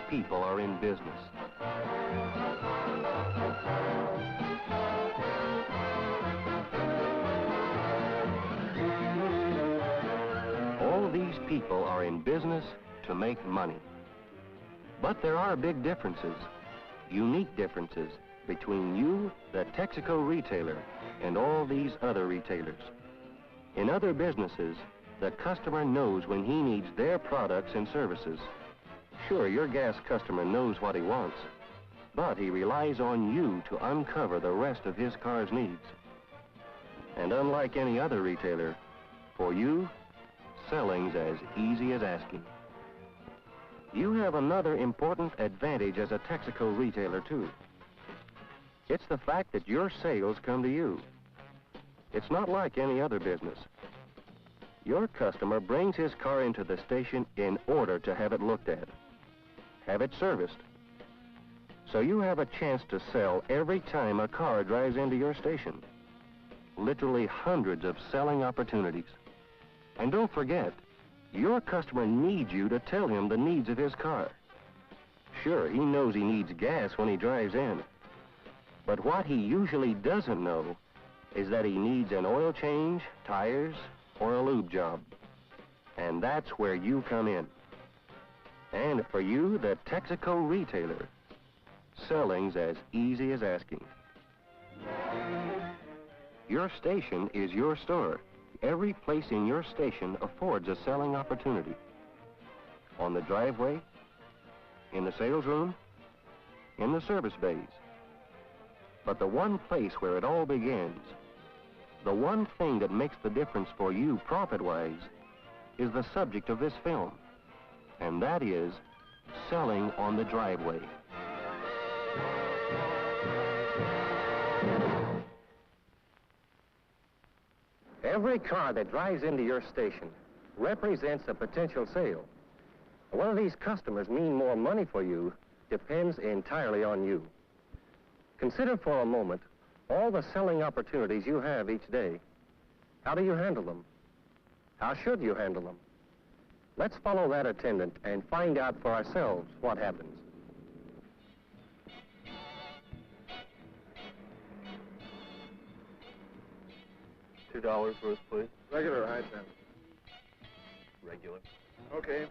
people are in business. All these people are in business to make money. But there are big differences, unique differences, between you, the Texaco retailer, and all these other retailers. In other businesses, the customer knows when he needs their products and services. Sure, your gas customer knows what he wants, but he relies on you to uncover the rest of his car's needs. And unlike any other retailer, for you, selling's as easy as asking. You have another important advantage as a Texaco retailer, too. It's the fact that your sales come to you. It's not like any other business. Your customer brings his car into the station in order to have it looked at, have it serviced. So you have a chance to sell every time a car drives into your station. Literally hundreds of selling opportunities. And don't forget, your customer needs you to tell him the needs of his car. Sure, he knows he needs gas when he drives in. But what he usually doesn't know is that he needs an oil change, tires, or a lube job. And that's where you come in. And for you, the Texaco retailer, selling's as easy as asking. Your station is your store. Every place in your station affords a selling opportunity. On the driveway, in the sales room, in the service bays. But the one place where it all begins, the one thing that makes the difference for you profit-wise, is the subject of this film. And that is selling on the driveway. Every car that drives into your station represents a potential sale. Whether these customers mean more money for you depends entirely on you. Consider for a moment all the selling opportunities you have each day. How do you handle them? How should you handle them? Let's follow that attendant and find out for ourselves what happens. $2 worth, please. Regular or high temp? Regular. Okay.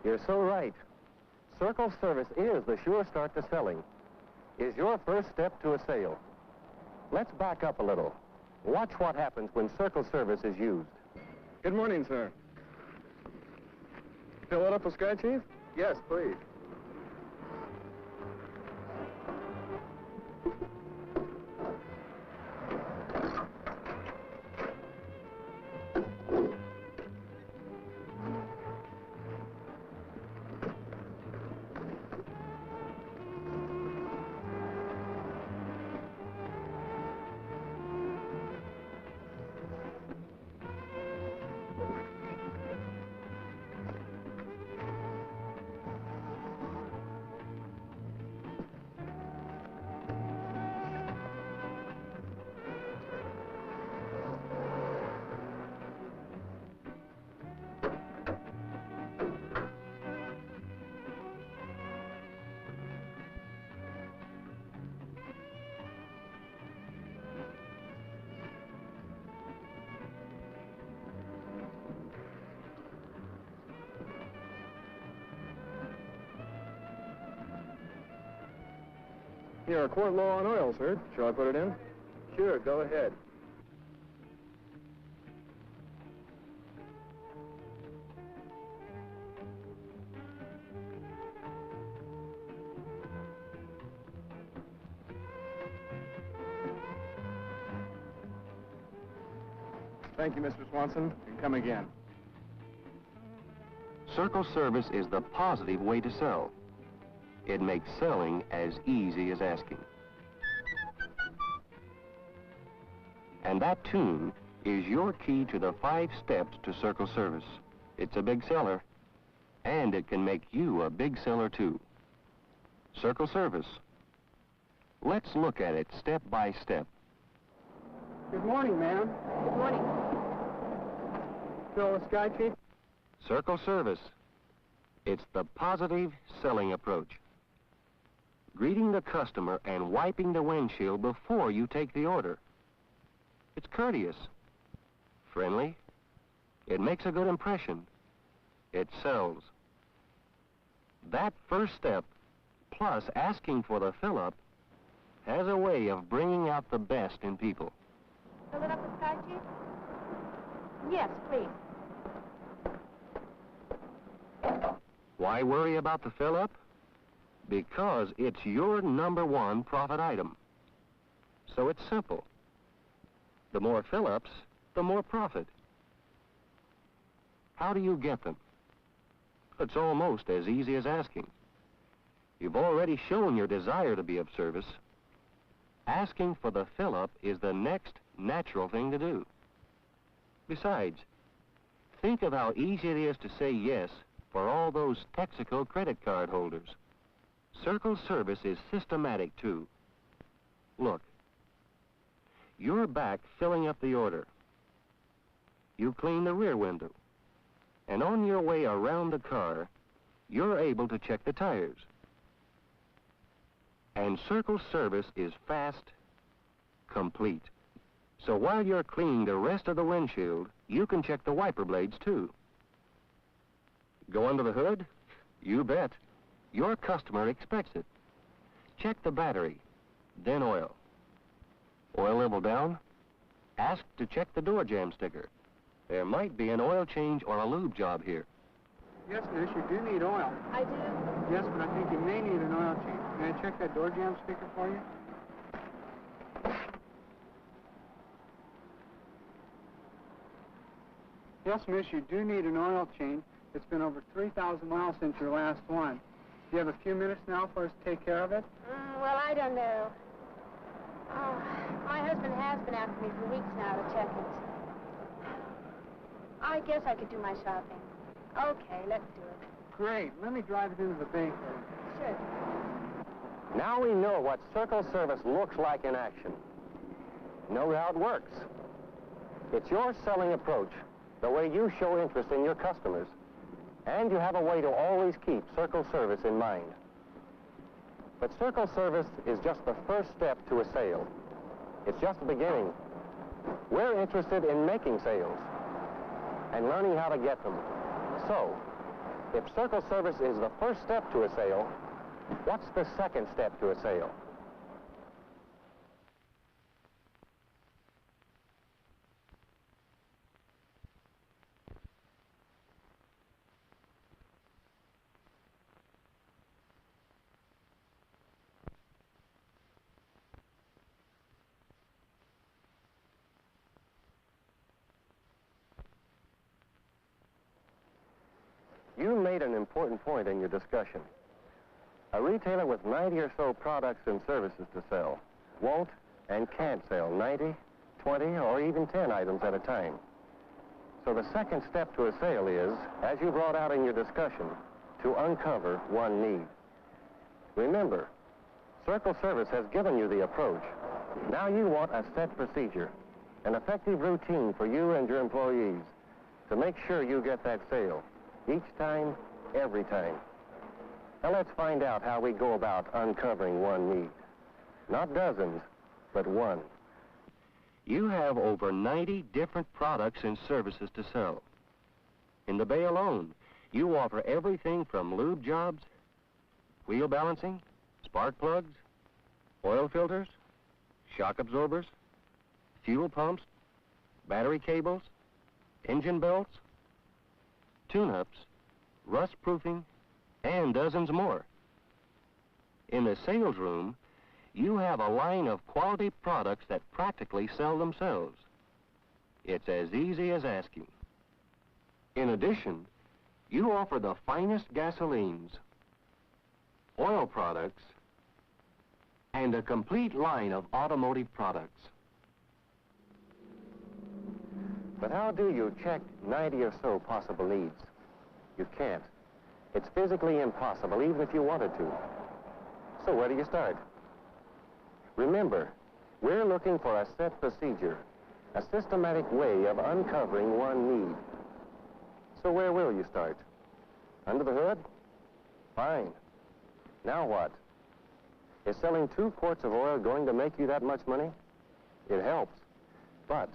You're so right. Circle service is the sure start to selling. Is your first step to a sale. Let's back up a little. Watch what happens when circle service is used. Good morning, sir. Fill it up with Sky Chief? Yes, please. You're a quart low on oil, sir. Shall I put it in? Sure, go ahead. Thank you, Mr. Swanson. And come again. Circle Service is the positive way to sell. It makes selling as easy as asking. And that tune is your key to the 5 steps to Circle Service. It's a big seller, and it can make you a big seller too. Circle Service. Let's look at it step by step. Good morning, ma'am. Good morning. Fill the Sky Chief? Circle Service. It's the positive selling approach. Greeting the customer and wiping the windshield before you take the order. It's courteous, friendly. It makes a good impression. It sells. That first step, plus asking for the fill-up, has a way of bringing out the best in people. Fill it up with Sky Chief? Yes, please. Why worry about the fill-up? Because it's your #1 profit item. So it's simple. The more fill-ups, the more profit. How do you get them? It's almost as easy as asking. You've already shown your desire to be of service. Asking for the fill-up is the next natural thing to do. Besides, think of how easy it is to say yes for all those Texaco credit card holders. Circle Service is systematic too. Look, you're back filling up the order. You clean the rear window, and on your way around the car, you're able to check the tires. And Circle Service is fast, complete. So while you're cleaning the rest of the windshield, you can check the wiper blades too. Go under the hood? You bet. Your customer expects it. Check the battery, then oil. Oil level down? Ask to check the door jamb sticker. There might be an oil change or a lube job here. Yes, miss, you do need oil. I do. Yes, but I think you may need an oil change. May I check that door jamb sticker for you? Yes, miss, you do need an oil change. It's been over 3,000 miles since your last one. Do you have a few minutes now for us to take care of it? Well, I don't know. Oh, my husband has been after me for weeks now to check it. I guess I could do my shopping. Okay, let's do it. Great. Let me drive it into the bank. Sure. Now we know what Circle Service looks like in action. Know how it works. It's your selling approach, the way you show interest in your customers. And you have a way to always keep Circle Service in mind. But Circle Service is just the first step to a sale. It's just the beginning. We're interested in making sales and learning how to get them. So, if Circle Service is the first step to a sale, what's the second step to a sale? You made an important point in your discussion. A retailer with 90 or so products and services to sell won't and can't sell 90, 20, or even 10 items at a time. So the second step to a sale is, as you brought out in your discussion, to uncover one need. Remember, Circle Service has given you the approach. Now you want a set procedure, an effective routine for you and your employees to make sure you get that sale. Each time, every time. Now let's find out how we go about uncovering one need. Not dozens, but one. You have over 90 different products and services to sell. In the bay alone, you offer everything from lube jobs, wheel balancing, spark plugs, oil filters, shock absorbers, fuel pumps, battery cables, engine belts, tune-ups, rust-proofing, and dozens more. In the sales room, you have a line of quality products that practically sell themselves. It's as easy as asking. In addition, you offer the finest gasolines, oil products, and a complete line of automotive products. But how do you check 90 or so possible needs? You can't. It's physically impossible, even if you wanted to. So where do you start? Remember, we're looking for a set procedure, a systematic way of uncovering one need. So where will you start? Under the hood? Fine. Now what? Is selling 2 quarts of oil going to make you that much money? It helps. But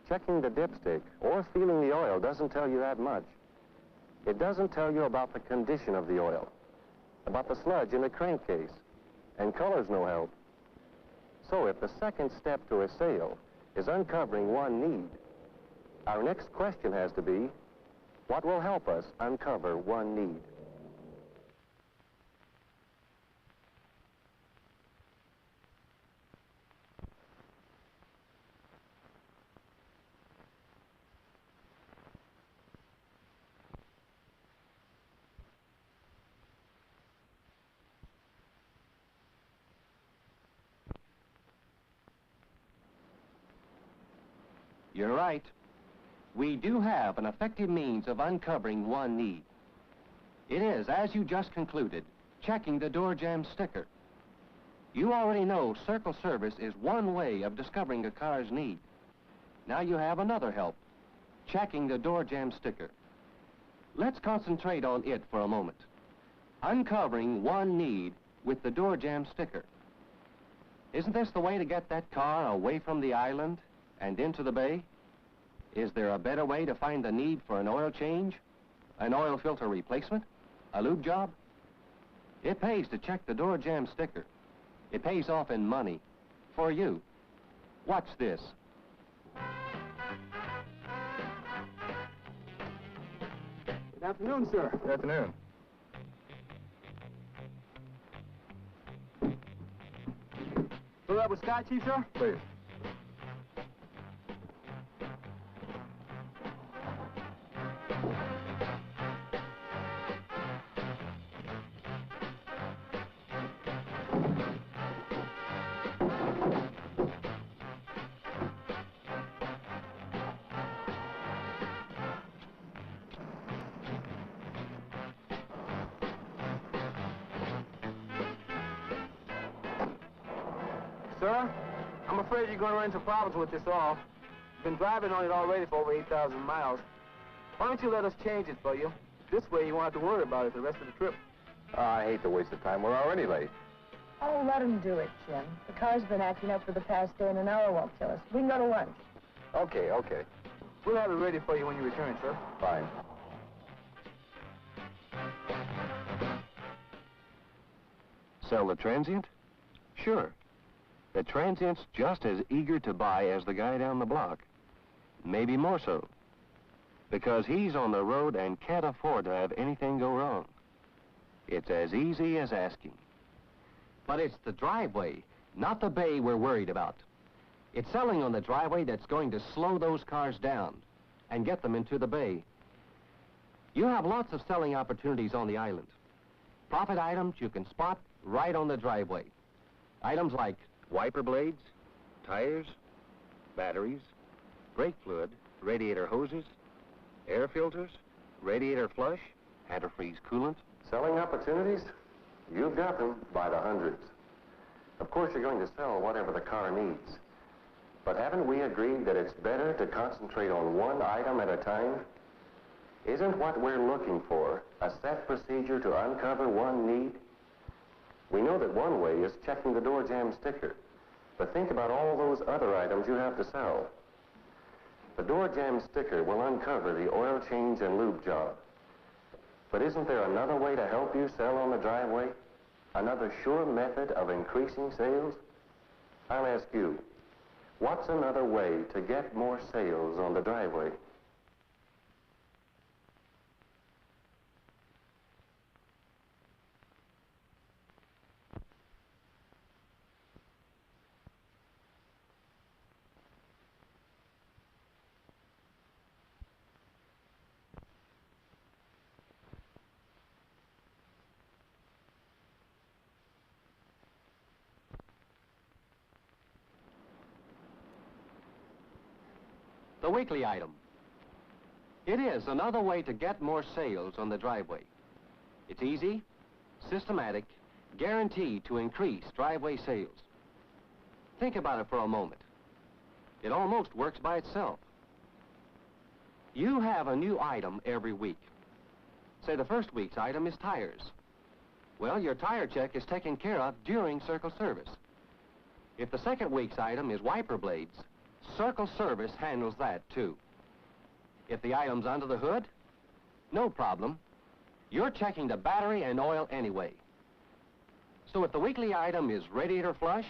checking the dipstick or feeling the oil doesn't tell you that much. It doesn't tell you about the condition of the oil, about the sludge in the crankcase, and color's no help. So if the second step to a sale is uncovering one need, our next question has to be, what will help us uncover one need? You're right. We do have an effective means of uncovering one need. It is, as you just concluded, checking the door jamb sticker. You already know Circle Service is one way of discovering a car's need. Now you have another help, checking the door jamb sticker. Let's concentrate on it for a moment. Uncovering one need with the door jamb sticker. Isn't this the way to get that car away from the island and into the bay? Is there a better way to find the need for an oil change, an oil filter replacement, a lube job? It pays to check the door jamb sticker. It pays off in money for you. Watch this. Good afternoon, sir. Good afternoon. Fill that with Scotch, Chief, sir? Please. Sir, I'm afraid you're going to run into problems with this all. Been driving on it already for over 8,000 miles. Why don't you let us change it for you? This way you won't have to worry about it the rest of the trip. I hate to waste the time. We're already late. Oh, let him do it, Jim. The car's been acting up for the past day, and an hour won't kill us. We can go to lunch. Okay, okay. We'll have it ready for you when you return, sir. Fine. Sell the transient? Sure. The transient's just as eager to buy as the guy down the block. Maybe more so. Because he's on the road and can't afford to have anything go wrong. It's as easy as asking. But it's the driveway, not the bay we're worried about. It's selling on the driveway that's going to slow those cars down and get them into the bay. You have lots of selling opportunities on the island. Profit items you can spot right on the driveway. Items like wiper blades, tires, batteries, brake fluid, radiator hoses, air filters, radiator flush, antifreeze coolant. Selling opportunities? You've got them by the hundreds. Of course, you're going to sell whatever the car needs. But haven't we agreed that it's better to concentrate on one item at a time? Isn't what we're looking for a set procedure to uncover one need? We know that one way is checking the door jamb sticker, but think about all those other items you have to sell. The door jamb sticker will uncover the oil change and lube job. But isn't there another way to help you sell on the driveway? Another sure method of increasing sales? I'll ask you, what's another way to get more sales on the driveway? The weekly item. It is another way to get more sales on the driveway. It's easy, systematic, guaranteed to increase driveway sales. Think about it for a moment. It almost works by itself. You have a new item every week. Say the first week's item is tires. Well, your tire check is taken care of during Circle Service. If the second week's item is wiper blades, Circle Service handles that, too. If the item's under the hood, no problem. You're checking the battery and oil anyway. So if the weekly item is radiator flush,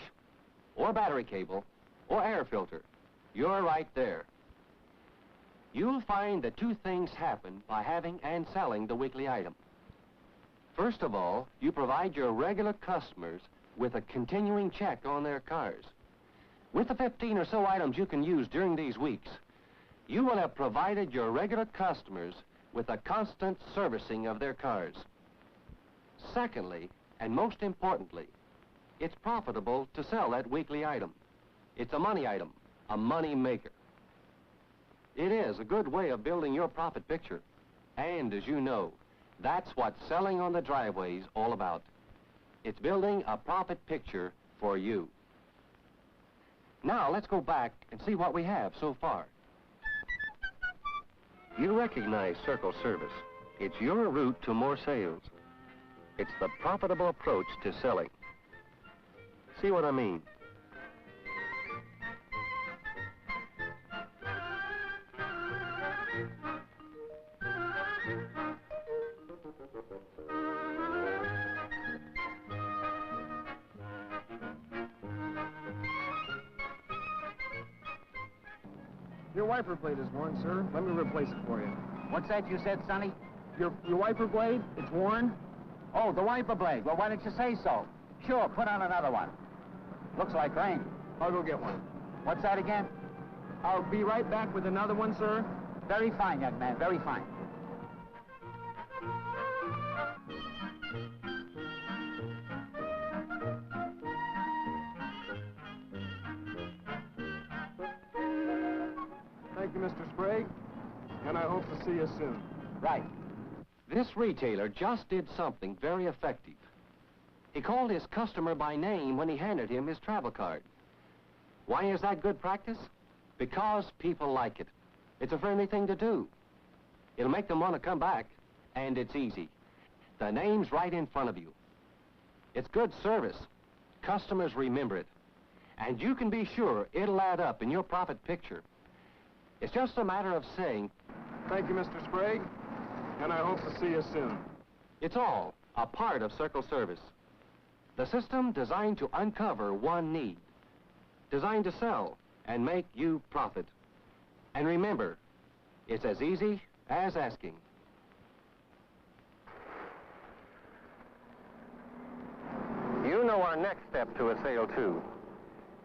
or battery cable, or air filter, you're right there. You'll find that two things happen by having and selling the weekly item. First of all, you provide your regular customers with a continuing check on their cars. With the 15 or so items you can use during these weeks, you will have provided your regular customers with a constant servicing of their cars. Secondly, and most importantly, it's profitable to sell that weekly item. It's a money item, a money maker. It is a good way of building your profit picture. And as you know, that's what selling on the driveway is all about. It's building a profit picture for you. Now, let's go back and see what we have so far. You recognize Circle Service. It's your route to more sales. It's the profitable approach to selling. See what I mean? Your wiper blade is worn, sir. Let me replace it for you. What's that you said, Sonny? Your wiper blade, it's worn. Oh, the wiper blade. Well, why didn't you say so? Sure, put on another one. Looks like rain. I'll go get one. What's that again? I'll be right back with another one, sir. Very fine, young man, very fine. Thank you, Mr. Sprague, and I hope to see you soon. Right. This retailer just did something very effective. He called his customer by name when he handed him his travel card. Why is that good practice? Because people like it. It's a friendly thing to do. It'll make them want to come back, and it's easy. The name's right in front of you. It's good service. Customers remember it. And you can be sure it'll add up in your profit picture. It's just a matter of saying, Thank you, Mr. Sprague, and I hope to see you soon. it's all a part of Circle Service. The system designed to uncover one need, designed to sell and make you profit. And remember, it's as easy as asking. You know our next step to a sale, too.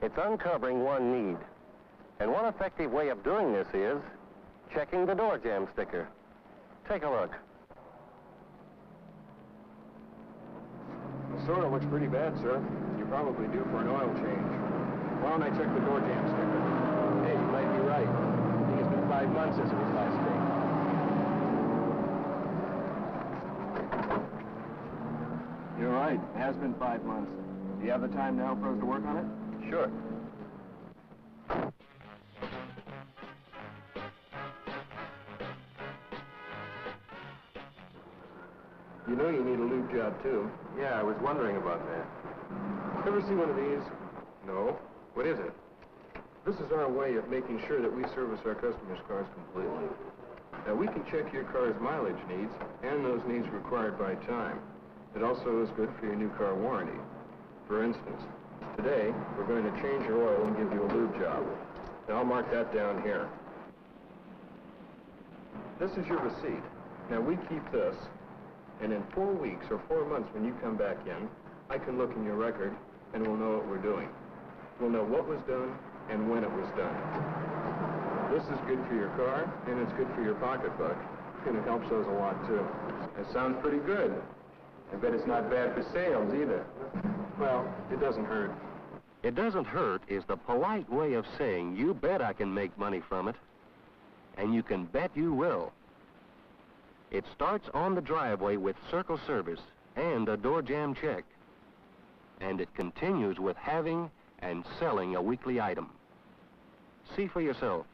It's uncovering one need. And one effective way of doing this is checking the door jamb sticker. Take a look. The soda looks pretty bad, sir. You're probably due for an oil change. Why don't I check the door jamb sticker? Hey, you might be right. I think it's been 5 months since it was last fixed. You're right. It has been 5 months. Do you have the time now for us to work on it? Sure. You know you need a lube job, too. Yeah, I was wondering about that. Ever see one of these? No? What is it? This is our way of making sure that we service our customers' cars completely. Now, we can check your car's mileage needs and those needs required by time. It also is good for your new car warranty. For instance, today, we're going to change your oil and give you a lube job. Now, I'll mark that down here. This is your receipt. Now, we keep this, and in 4 weeks or 4 months when you come back in, I can look in your record, and we'll know what we're doing. We'll know what was done and when it was done. This is good for your car, and it's good for your pocketbook, and it helps us a lot, too. That sounds pretty good. I bet it's not bad for sales, either. Well, it doesn't hurt. It doesn't hurt is the polite way of saying you bet I can make money from it, and you can bet you will. It starts on the driveway with circle service and a door jam check, and it continues with having and selling a weekly item. See for yourself.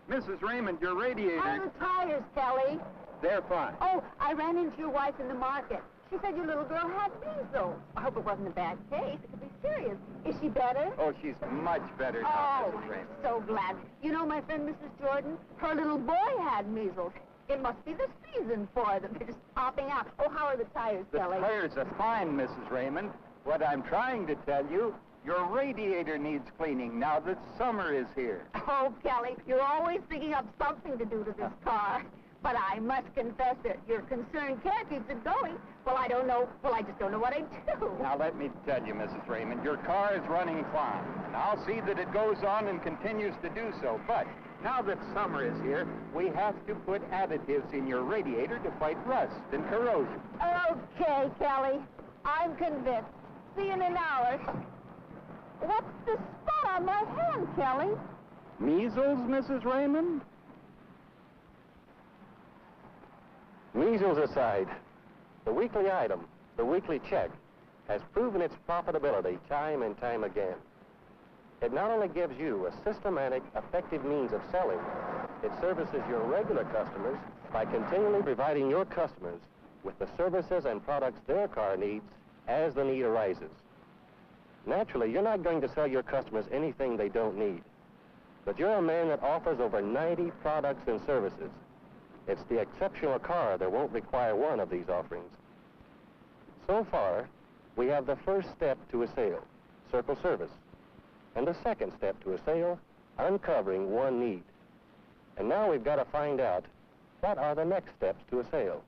Mrs. Raymond, your radiator... How are the tires, Kelly? They're fine. Oh, I ran into your wife in the market. She said your little girl had measles. I hope it wasn't a bad case. It could be serious. Is she better? Oh, she's much better now, Oh, Mrs. Raymond. I'm so glad. You know my friend Mrs. Jordan? Her little boy had measles. It must be the season for them. They're just popping out. Oh, how are the tires, The Kelly? tires are fine, Mrs. Raymond. What I'm trying to tell you, your radiator needs cleaning now that summer is here. Oh, Kelly, you're always thinking of something to do to this car. But I must confess that your concern can't keep it going. Well, I don't know. Well, I just don't know what I do. Now, let me tell you, Mrs. Raymond, your car is running fine. And I'll see that it goes on and continues to do so. But now that summer is here, we have to put additives in your radiator to fight rust and corrosion. Okay, Kelly. I'm convinced. See you in an hour. What's the spot on my hand, Kelly? Measles, Mrs. Raymond? Measles aside, the weekly item, the weekly check, has proven its profitability time and time again. It not only gives you a systematic, effective means of selling, it services your regular customers by continually providing your customers with the services and products their car needs as the need arises. Naturally, you're not going to sell your customers anything they don't need, but you're a man that offers over 90 products and services. It's the exceptional car that won't require one of these offerings. So far, we have the first step to a sale, circle service, and the second step to a sale, uncovering one need. And now we've got to find out what are the next steps to a sale.